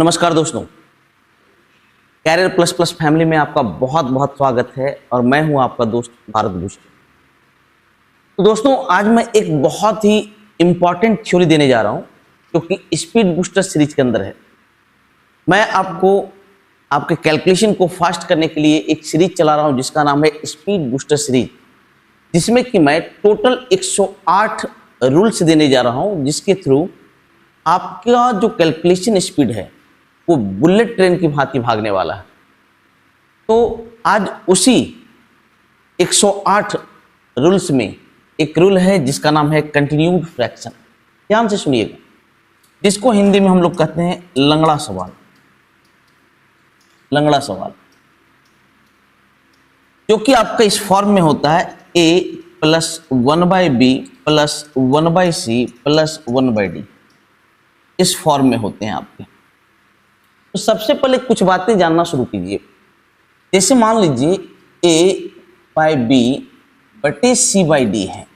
नमस्कार दोस्तों, career plus plus family में आपका बहुत बहुत स्वागत है और मैं हूं आपका दोस्त भारत भूषण। तो दोस्तों, आज मैं एक बहुत ही इंपॉर्टेंट थ्योरी देने जा रहा हूं जो कि स्पीड बूस्टर सीरीज के अंदर है। मैं आपको आपके कैलकुलेशन को फास्ट करने के लिए एक सीरीज चला रहा हूं जिसका नाम है स्पीड बूस्टर सीरीज, जिसमें कि मैं टोटल 108 रूल्स देने जा रहा हूं जिसके थ्रू आपका जो कैलकुलेशन स्पीड है वो बुलेट ट्रेन की भांति भागने वाला है। तो आज उसी 108 रूल्स में एक रूल है जिसका नाम है कंटिन्यूड फ्रैक्शन। ध्यान से सुनिएगा, जिसको हिंदी में हम लोग कहते हैं लंगड़ा सवाल। लंगड़ा सवाल जो कि आपका इस फॉर्म में होता है a plus 1/b plus 1/c plus 1/d। इस फॉर्म में होते हैं आपके। तो सबसे पहले कुछ बातें जानना शुरू कीजिए। जैसे मान लीजिए a/b बटे c/d है।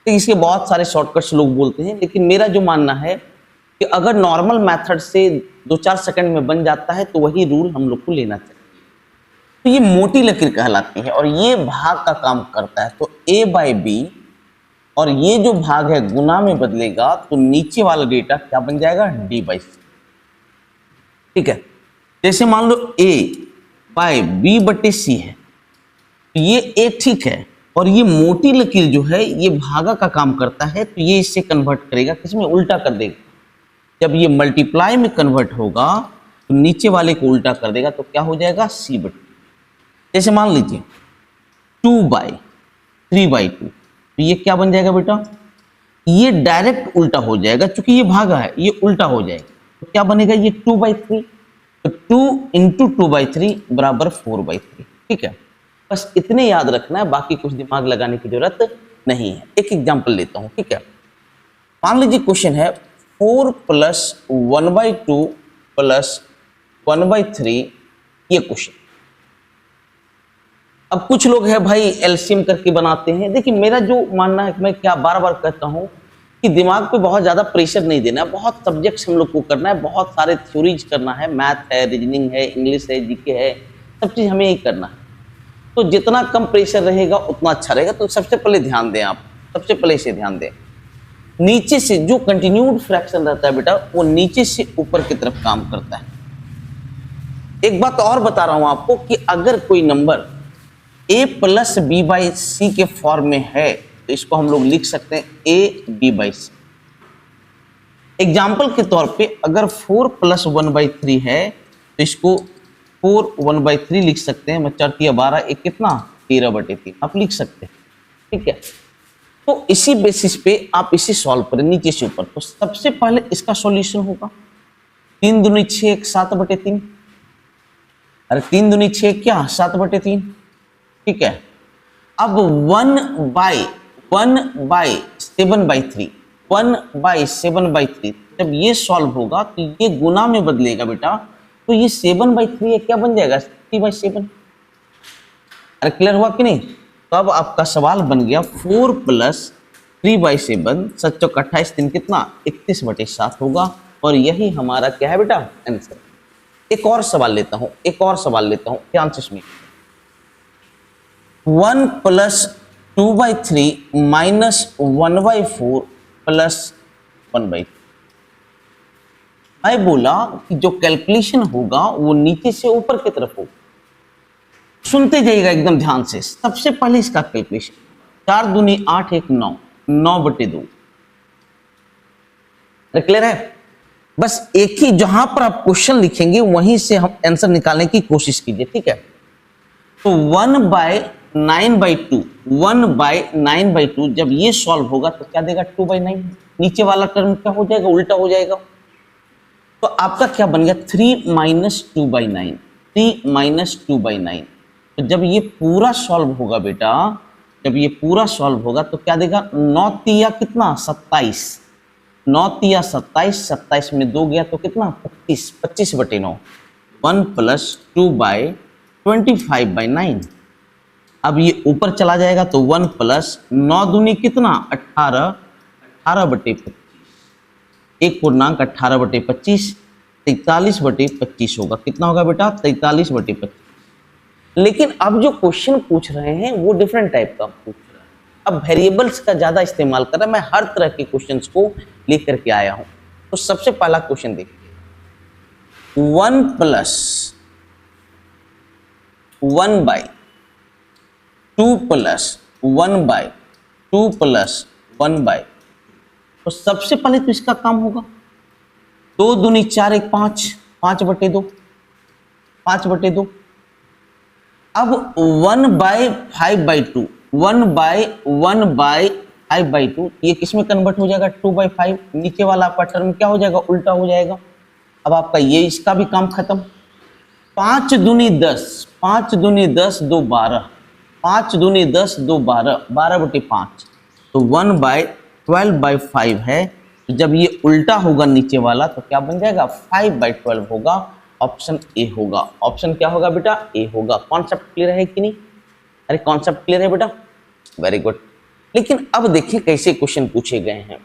तो इसके बहुत सारे शॉर्टकट्स लोग बोलते हैं, लेकिन मेरा जो मानना है कि अगर नॉर्मल मेथड से 2-4 सेकंड में बन जाता है तो वही रूल हम लोग को लेना चाहिए। तो ये मोटी लकीर कहलाती है और ये भाग का काम करता है। तो a/b और ये जो भाग है गुना में बदलेगा तो नीचे वाला डेटा क्या बन जाएगा, d/c। ठीक है, जैसे मान लो a/b बटे c है, तो ये a ठीक है और ये मोटी लकीर जो है ये भागा का काम करता है, तो ये इससे कन्वर्ट करेगा, किसमें, उल्टा कर देगा। जब ये मल्टीप्लाई में कन्वर्ट होगा तो नीचे वाले को उल्टा कर देगा, तो क्या हो जाएगा, c/2। जैसे मान लीजिए 2/3/2, तो ये क्या बन जाएगा बेटा, ये डायरेक्ट उल्टा हो जाएगा, क्योंकि ये भागा है ये उल्टा हो जाएगा। तो क्या बनेगा, ये 2/3। तो 2 × 2/3 बराबर 4/3। ठीक है, बस इतने याद रखना है, बाकी कुछ दिमाग लगाने की जरूरत नहीं है। एक एग्जांपल लेता हूं। ठीक है, मान लीजिए क्वेश्चन है 4 + 1/2 + 1/3, ये क्वेश्चन। अब कुछ लोग हैं भाई एलसीएम करके बनाते हैं। देखिए, मेरा जो मानना है, मैं क्या बार बार कहता हूं कि दिमाग पे बहुत ज्यादा प्रेशर नहीं देना है। बहुत सब्जेक्ट्स हम लोग को करना है, बहुत सारे थ्योरीज करना है, मैथ है, रीजनिंग है, इंग्लिश है, जीके है, सब चीज हमें ही करना है। तो जितना कम प्रेशर रहेगा उतना अच्छा रहेगा। तो सबसे पहले ध्यान दें, आप सबसे पहले इसे ध्यान दें। नीचे से जो कंटिन्यूड फ्रैक्शन रहता है बेटा, वो नीचे से ऊपर की तरफ काम करता है। एक बात और बता रहा हूं आपको कि अगर कोई नंबर a + b/c के फॉर्म में है तो इसको हम लोग लिख सकते हैं a/b/c। एग्जाम्पल के तौर पे अगर 4 + 1/3 है तो इसको 4/1/3 लिख सकते हैं। 4×3=12, एक कितना, 13/3 आप लिख सकते हैं। ठीक है, तो इसी बेसिस पे आप इसे सॉल्व करें नीचे से ऊपर। तो सबसे पहले इसका सॉल्यूशन होगा 3 दूनी 6, 7/3। अरे 3 दूनी 6 क्या, 7/3। ठीक है, अब 1/7/3 जब ये सॉल्व होगा तो ये गुना में बदलेगा बेटा, तो ये 7/3 है, क्या बन जाएगा, 3/7। अरे क्लियर हुआ कि नहीं। तो अब आपका सवाल बन गया 4 + 3/7, 7×4 = 28, 3 कितना, 31/7 होगा। और यही हमारा क्या है बेटा, आंसर। एक और सवाल लेता हूं, ध्यान से सुनिए। 1 + 2/3 - 1/4 + 1/3। मैं बोला कि जो कैलकुलेशन होगा वो नीचे से ऊपर की तरफ होगा। सुनते जाइएगा एकदम ध्यान से। सबसे पहले इसका कैलकुलेशन 4 दूनी 8, 1 9, 9/2। क्लियर है। बस एक ही जहां पर आप क्वेश्चन लिखेंगे वहीं से हम आंसर निकालने की कोशिश कीजिए। ठीक है, तो 1/9/2 जब ये सॉल्व होगा तो क्या देगा, 2/9। नीचे वाला टर्म क्या हो जाएगा, उल्टा हो जाएगा। तो आपका क्या बन गया, 3 - 2/9, 3 - 2/9। तो जब ये पूरा सॉल्व होगा बेटा, जब ये पूरा सॉल्व होगा तो क्या देगा, 9×3 कितना, 27। 9×3 27, 27 में 2 गया तो कितना, 25, 25/9। 1 + 2/25/9। अब ये ऊपर चला जाएगा तो 1 + 9 दूनी कितना, 18, 18/25। एक पूर्णांक 18/25 43/25 होगा। कितना होगा बेटा? 43/25। लेकिन अब जो क्वेश्चन पूछ रहे हैं वो डिफरेंट टाइप का पूछ रहा है। अब वेरिएबल्स का ज्यादा इस्तेमाल कर रहा है। मैं हर तरह के क्वेश्चंस को लेकर के आया हूं। तो सबसे पहला क्वेश्चन देखिए, 1 + 1/2 + 1/2 + 1/2। तो सबसे पहले तो इसका काम होगा 2 दूनी 4 1 5, 5/2, 5/2। अब 1/5/2, 1/1/5/2 ये किस में कन्वर्ट हो जाएगा? 2/5। नीचे वाला आपका टर्म क्या हो जाएगा? उल्टा हो जाएगा। अब आपका ये इसका भी काम खत्म। 5 दूनी 10, 5 दूनी 10, 2 12, 5 दूनी 10, 2 12, 12/5। तो 1/12/5 है। तो जब ये उल्टा होगा नीचे वाला तो क्या बन जाएगा? 5/12 होगा। ऑप्शन ए होगा। ऑप्शन क्या होगा बेटा? ए होगा। कॉन्सेप्ट क्लियर है कि नहीं? अरे कॉन्सेप्ट क्लियर है बेटा? Very good. लेकिन अब देखिए कैसे क्वेश्चन पूछे गए हैं।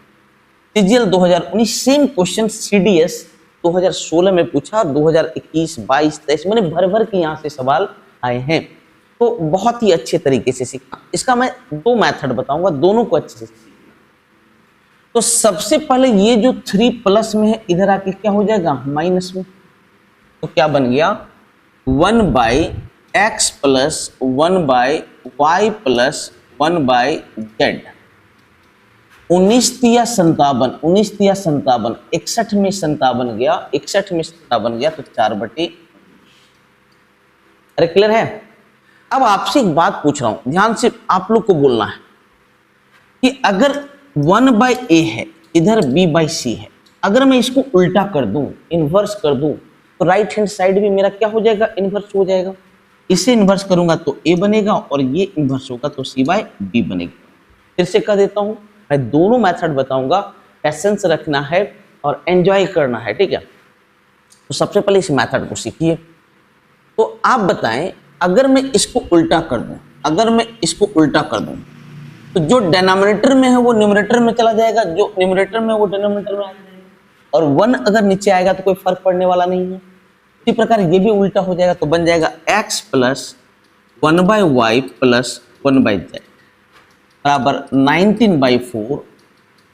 सीजीएल 2019 सेम क्वेश्चन सीडीएस 2016 में पूछा, 2021, 22, 23 मैंने भर भर के यहाँ से सवाल आए हैं। तो बहुत ही अच्छे तरीके से सीखा। इसका मैं 2 मेथड बताऊंगा, दोनों को अच्छे से सीखना। तो सबसे पहले ये जो 3+ में है इधर आके क्या हो जाएगा? माइनस में। तो क्या बन गया? 1/x + 1/y + 1/z। 19 तिया 57, 19 तिया 57, 61 में 57 गया, 61 में 57 गया तो 4/। अरे क्लियर है? अब आपसे एक बात पूछ रहा हूं, ध्यान से आप लोग को बोलना है कि अगर 1/a है, इधर b/c है, अगर मैं इसको उल्टा कर दूं, इन्वर्स कर दूं, तो राइट हैंड साइड भी मेरा क्या हो जाएगा? इन्वर्स हो जाएगा। इसे इन्वर्स करूंगा तो a बनेगा और ये इन्वर्स होगा तो c/b बनेगा। फिर से कह देता हूं, मैं दोनों मेथड बताऊंगा, पेशेंस रखना है और एंजॉय करना है, ठीक है? तो सबसे पहले इस मेथड को सीखिए। तो आप बताएं, अगर मैं इसको उल्टा कर दूं, अगर मैं इसको उल्टा कर दूं तो जो डिनोमिनेटर में है वो न्यूमरेटर में चला जाएगा, जो न्यूमरेटर में वो डिनोमिनेटर में आ जाएगा, और 1 अगर नीचे आएगा तो कोई फर्क पड़ने वाला नहीं है। इसी प्रकार ये भी उल्टा हो जाएगा तो बन जाएगा x + 1/y + 1/z बराबर 19/4,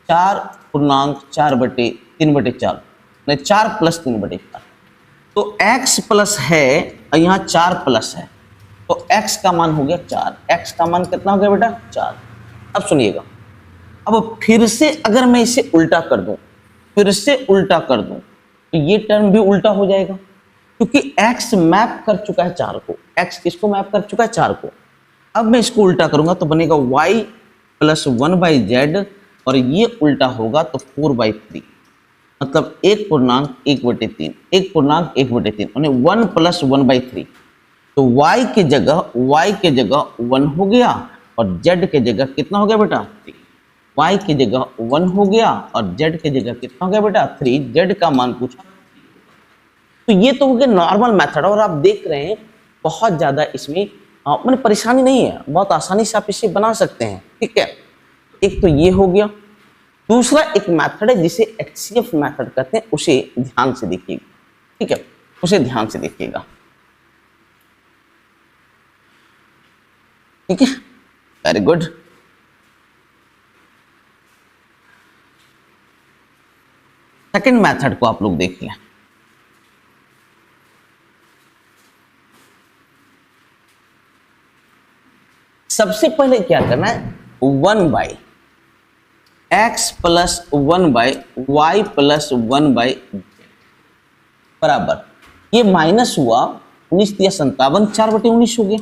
4/4/3/4, नहीं 4 + 3/4। तो x प्लस है और यहाँ 4+ है, तो x का मान हो गया 4। x का मान कितना हो गया बेटा? 4। अब सुनिएगा, अब फिर से अगर मैं इसे उल्टा कर दूं, फिर से उल्टा कर दूं तो ये टर्म भी उल्टा हो जाएगा, क्योंकि x मैप कर चुका है 4 को। x किसको मैप कर चुका है? 4 को। अब मैं इसको उल्टा करूंगा तो बनेगा y + 1/z और ये उल्टा होगा तो 4/3, मतलब 1/1/3, 1/1/3 यानी 1 + 1/3। तो y के जगह 1 हो गया और z के जगह कितना हो गया बेटा? 3। y की जगह 1 हो गया और z की जगह कितना हो गया बेटा? 3। z का मान पूछा। तो ये तो हो गया नॉर्मल मेथड, और आप देख रहे हैं बहुत ज्यादा इसमें मैंने परेशानी नहीं है, बहुत आसानी से आप इसे बना सकते हैं, ठीक है? एक तो ये हो गया। दूसरा एक मेथड है जिसे HCF मेथड कहते हैं, उसे ध्यान से देखिएगा, ठीक है? उसे ध्यान से देखिएगा, ठीक है? Very good. सेकंड मेथड को आप लोग देखिए। सबसे पहले क्या करना है? 1/x + 1/y + 1/z बराबर, ये माइनस हुआ 19 × 57, 4/19 हो गया।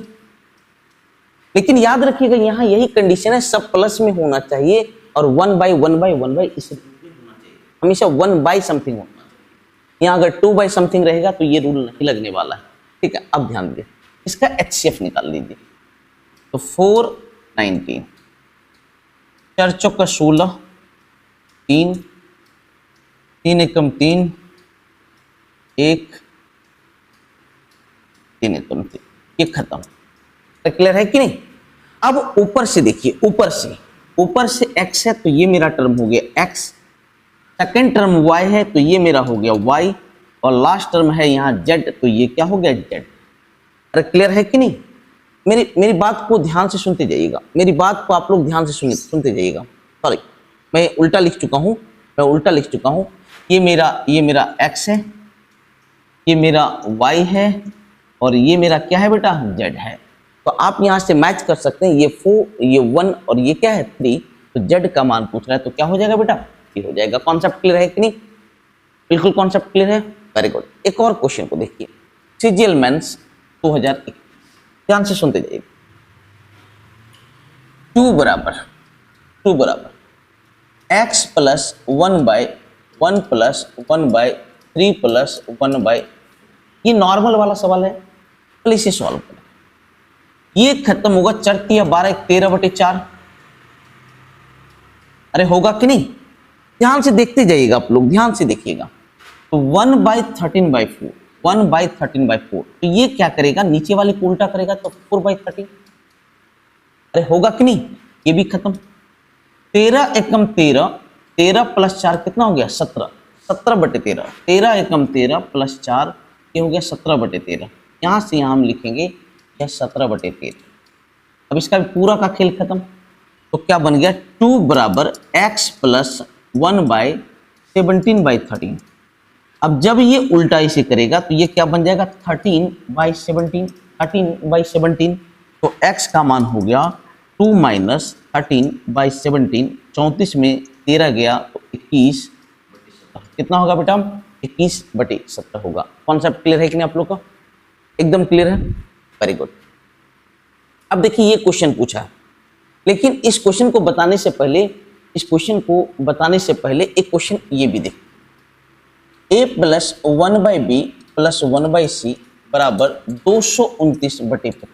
लेकिन याद रखिएगा यहाँ यही कंडीशन है, सब प्लस में होना चाहिए और 1/1/1 इसे होना चाहिए, हमेशा 1 समथिंग होना चाहिए। यहाँ अगर 2 समथिंग रहेगा तो ये रूल नहीं लगने वाला है, ठीक है? अब ध्यान दीजिए, इसका HCF निकाल लीजिए। तो 4 19, 4 चौका 16, 3 3 एकम 3, 1 3 एकम 3, ये खत्म। क्लियर है कि नहीं? अब ऊपर से देखिए, ऊपर से x है तो ये मेरा टर्म हो गया x, सेकंड टर्म y है तो ये मेरा हो गया y, और लास्ट टर्म है यहाँ z, तो ये क्या हो गया z। अरे क्लियर है कि नहीं? मेरी बात को ध्यान से सुनते जाइएगा, मेरी बात को आप लोग ध्यान से सुनते जाइएगा। सॉरी, मैं उल्टा लिख चुका हूँ, ये मेरा x है, ये मेरा y है, और ये मेरा क्या है बेटा, z है। तो आप यहाँ से मैच कर सकते हैं, ये 4, ये 1 और ये क्या है 3, तो z का मान पूछ रहा है, तो क्या हो जाएगा बेटा, ये हो जाएगा। कॉन्सेप्ट क्लियर है कि नहीं? बिल्कुल कॉन्सेप्ट क्लियर है, वेरी गुड। एक और क्वेश्चन को देखिए, सीजीएल मेंस 2021, ध्यान से सुनते जाइए। 2 बराबर x प्लस 1/1 प्लस 1/3 प्लस 1/, ये नॉर्मल वाला सवाल है, पहले इसे सॉल्व करें। ये खत्म होगा 4 या 12 13/4, अरे होगा कि नहीं? ध्यान से देखते जाइएगा आप लोग, ध्यान से देखिएगा। तो 1/13/4, 1/13/4, तो ये क्या करेगा, नीचे वाले को उल्टा करेगा तो 4/13, अरे होगा कि नहीं? ये भी खत्म। 13 एकम 13, 13 प्लस 4 कितना हो गया, 17, 17/13, 13 एकम 13 प्लस 4 ये हो गया 17/13। यहां से यहां हम लिखेंगे यह 17/13। अब इसका भी पूरा का खेल खत्म, तो क्या बन गया, 2 बराबर x प्लस 1/17/13। अब जब ये उल्टा इसे करेगा तो ये क्या बन जाएगा, 13/17, 13/17। तो x का मान हो गया 2 माइनस 13/17, 34 में 13 गया तो 21, कितना होगा बेटा, 21/17 होगा। कॉन्सेप्ट क्लियर है कि नहीं आप लोग का? एकदम क्लियर है, वेरी गुड। अब देखिए ये क्वेश्चन पूछा है, लेकिन इस क्वेश्चन को बताने से पहले एक क्वेश्चन ये भी देख, a plus 1/b plus 1/c बराबर 229/50।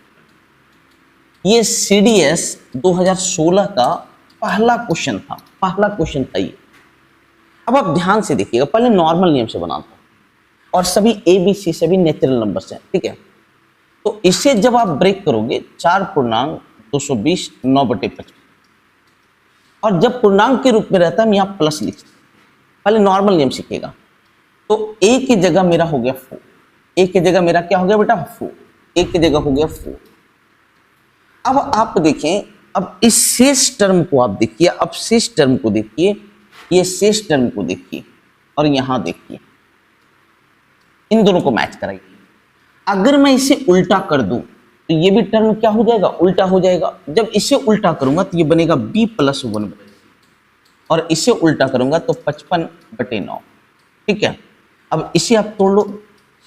ये CDS 2016 का पहला क्वेश्चन था ये। अब आप ध्यान से देखिएगा, पहले नॉर्मल नियम से बनाता हूं, और सभी ABC सभी नेचुरल नंबर्स हैं, ठीक है। तो इसे जब आप ब्रेक करोगे 4.220 9/55, और जब पूर्णांक के रूप में रहता है हम यहाँ प्लस लिखते हैं। पहले नॉर्मल नियम सीखिएगा। तो a की जगह मेरा हो गया 4, a की जगह मेरा क्या हो गया बेटा, 4, a की जगह हो गया 4। अब आप देखें, अब इस शेष टर्म को आप देखिए, अब शेष टर्म को देखिए, ये शेष टर्म को देखिए, और यहां देखिए, इन दोनों को मैच कराइए। अगर मैं इसे उल्टा कर दूं तो ये भी टर्म क्या हो जाएगा, उल्टा हो जाएगा। जब इसे उल्टा करूंगा तो ये बनेगा b प्लस 1, और इसे उल्टा करूंगा तो 55/9, ठीक है। अब इसे आप तोड़ लो,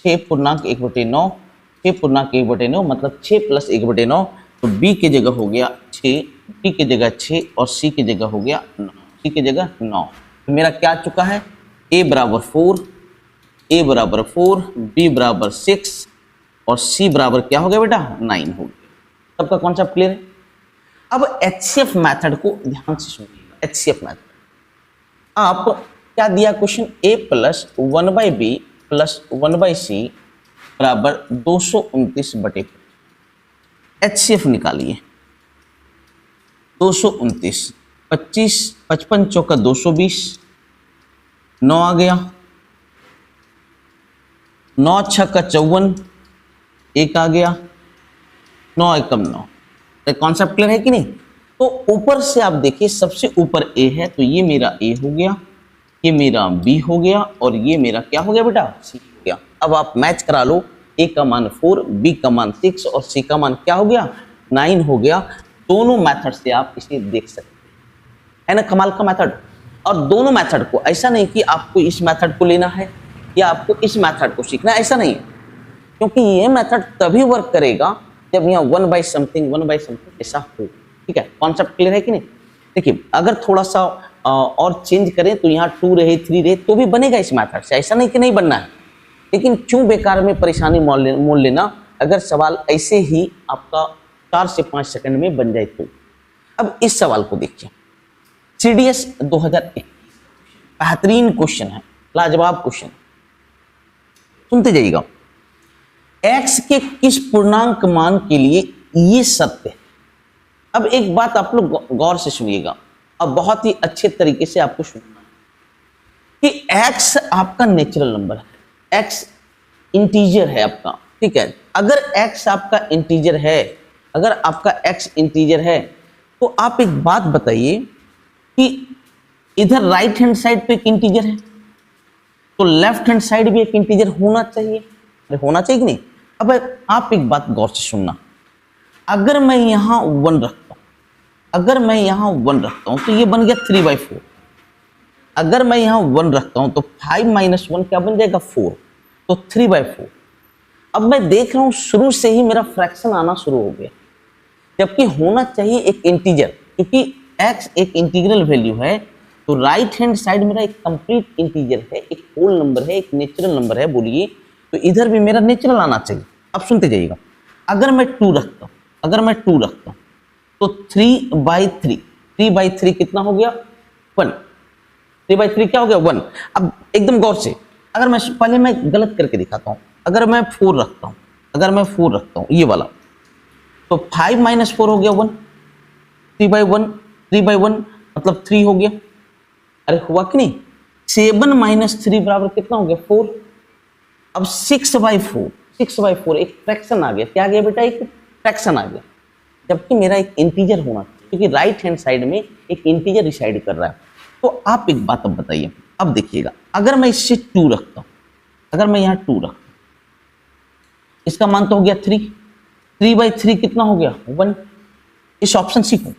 6.1/9, 6.1/9 मतलब 6 प्लस 1/9, तो b की जगह हो गया 6, b की जगह 6 और c की जगह हो गया 9, c की जगह 9। तो मेरा क्या आ चुका है, a बराबर 4, b बराबर 6 और c बराबर क्या हो गया बेटा, 9 हो गया। सबका कॉन्सेप्ट क्लियर है? अब HCF मेथड को ध्यान से सुनिएगा। HCF मेथड आप क्या दिया question, a plus 1/b plus 1/c बराबर 229/50। HCF निकालिए, 229, 25, 55 चौका 220, 9 आ गया, 9 छक्का 54, 1 आ गया, 9 एकम 9। कॉन्सेप्ट क्लियर है कि नहीं? तो ऊपर से आप देखिए, सबसे ऊपर a है, तो ये मेरा a हो गया, ये मेरा b हो गया, और ये मेरा क्या हो गया बेटा, c हो गया। अब आप मैच करा लो, a का मान 4, b का मान 6 और c का मान क्या हो गया, 9 हो गया। दोनों मेथड से आप इसे देख सकते हैं ना, कमाल का मेथड। और दोनों मेथड को, ऐसा नहीं कि आपको इस मेथड को लेना है या आपको इस मेथड को सीखना है, ऐसा नहीं है, क्योंकि ये मेथड तभी वर्क करेगा जब यहाँ 1/समथिंग ऐसा हो, ठीक है। कॉन्सेप्ट क्लियर है कि नहीं? देखिए, अगर थोड़ा सा और चेंज करें तो यहाँ 2 रहे 3 रहे तो भी बनेगा इस मेथड से, ऐसा नहीं कि नहीं बनना है। लेकिन क्यों बेकार में परेशानी मोल लेना, अगर सवाल ऐसे ही आपका 4 से 5 सेकंड में बन जाए तो। अब इस सवाल को देखिए, CDS 2021 बेहतरीन क्वेश्चन है, लाजवाब क्वेश्चन, सुनते जाइएगा। x के किस पूर्णांक मान के लिए ये सत्य है? अब एक बात आप लोग गौर से सुनिएगा, अब बहुत ही अच्छे तरीके से आपको सुनना कि x आपका नेचुरल नंबर है, x इंटीजर है आपका, ठीक है। अगर x आपका इंटीजर है, अगर आपका x इंटीजर है तो आप एक बात बताइए कि इधर राइट हैंड साइड पे एक इंटीजर है तो लेफ्ट हैंड साइड भी एक इंटीजर होना चाहिए। अरे होना चाहिए कि नहीं? अब आप एक बात गौर से सुनना, अगर मैं यहां 1 रखता हूं, अगर मैं यहां 1 रखता हूं तो ये बन गया 3/4। अगर मैं यहां 1 रखता हूं तो 5 - 1 क्या बन जाएगा? 4, तो 3/4। अब मैं देख रहा हूं शुरू से ही मेरा फ्रैक्शन आना शुरू हो गया, जबकि होना चाहिए एक इंटीजर, क्योंकि x एक इंटीग्रल वैल्यू है तो राइट हैंड साइड मेरा एक कंप्लीट इंटीजर है, एक होल नंबर है, एक नेचुरल नंबर है, बोलिए, तो इधर भी मेरा नेचुरल आना चाहिए। अब सुनते जाइएगा, अगर मैं 2 रखता हूं, अगर मैं 2 रखता हूं तो 3/3, 3/3 कितना हो गया? 1। 3/3 क्या हो गया? 1। अब एकदम गौर से, अगर मैं पहले मैं गलत करके दिखाता हूं, अगर मैं 4 रखता हूं, अगर मैं 4 रखता हूं ये वाला, तो 5 - 4 हो गया 1, 3/1, 3/1 मतलब 3 हो गया। अरे हुआ कि नहीं? 7 - 3 बराबर कितना हो गया? 4। अब 6/4, 6/4 एक फ्रैक्शन आ गया। क्या आ गया बेटा? एक फ्रैक्शन आ गया, जबकि मेरा एक इंटीजर होना चाहिए, क्योंकि राइट हैंड साइड में एक इंटीजर रिसाइड कर रहा है। तो आप एक बात अब बताइए, अब देखिएगा, अगर मैं इससे 2 रखता हूं, अगर मैं यहां 2 रखता हूं, इसका मान तो हो गया 3, 3/3 कितना हो गया? 1। इस ऑप्शन सी को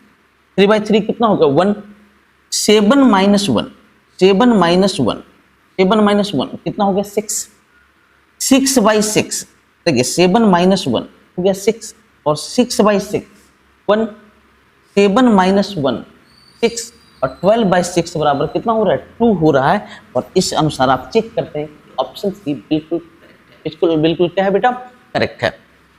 3/3 कितना हो गया? 1। 7 - 1, 7 - 1, 7 - 1 कितना हो गया? 6। 6/6 देखिए, 7 - 1 हो गया 6, और 6/6 1, 7 - 1 6, और 12/6 बराबर कितना हो रहा है? 2 हो रहा है। और इस अनुसार आप चेक करते हैं ऑप्शन सी बिल्कुल बिल्कुल बिल्कुल क्या है बेटा? करेक्ट है।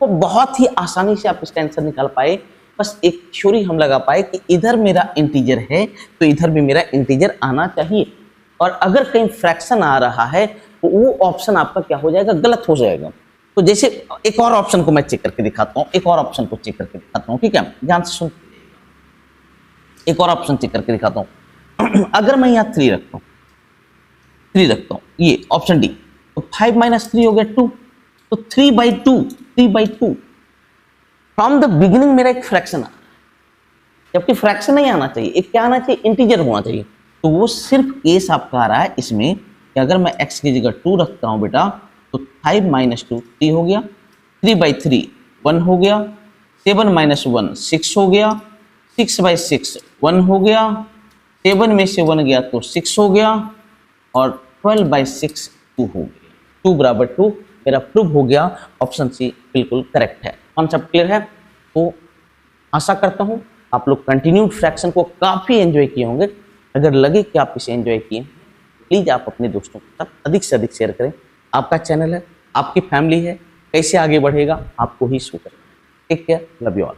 तो बहुत ही आसानी से आप इसका आंसर निकाल पाए। बस एक थ्योरी हम लगा पाए कि इधर मेरा इंटीजर है तो इधर भी मेरा इंटीजर आना चाहिए, और अगर कहीं फ्रैक्शन आ रहा है तो वो ऑप्शन आपका क्या हो जाएगा? गलत हो जाएगा। तो जैसे एक और ऑप्शन को मैं चेक करके दिखाता हूं, एक और ऑप्शन को चेक करके दिखाता हूं, ठीक है, ध्यान से सुन। एक और ऑप्शन चेक करके दिखाता हूं। अगर मैं यहां 3 रखता हूं, 3 रखता हूं, ये ऑप्शन डी, तो 5 - 3 हो गया 2, तो 3/2, 3/2 फ्रॉम द बिगिनिंग मेरा एक फ्रैक्शन आ, जबकि फ्रैक्शन नहीं आना चाहिए, एक क्या आना चाहिए? इंटीजर होना चाहिए। तो वो सिर्फ केस आपका आ रहा है इसमें कि अगर मैं x की जगह 2 रखता हूं बेटा, तो 5 - 2 3 हो गया, 3/3 1 हो गया, 7 - 1 6 हो गया, 6/6 1 हो गया, 7 में से 1 गया तो 6 हो गया, और 12/6 2 हो गया। 2 बराबर 2 मेरा प्रूव हो गया। ऑप्शन सी बिल्कुल करेक्ट है। कॉन्सेप्ट क्लियर है? तो आशा करता हूं आप लोग कंटिन्यूड फ्रैक्शन को काफ़ी एंजॉय किए होंगे। अगर लगे कि आप इसे एंजॉय किए, प्लीज़ आप अपने दोस्तों के साथ अधिक से अधिक शेयर करें। आपका चैनल है, आपकी फैमिली है, कैसे आगे बढ़ेगा आपको ही शो करें। Take care, love you all.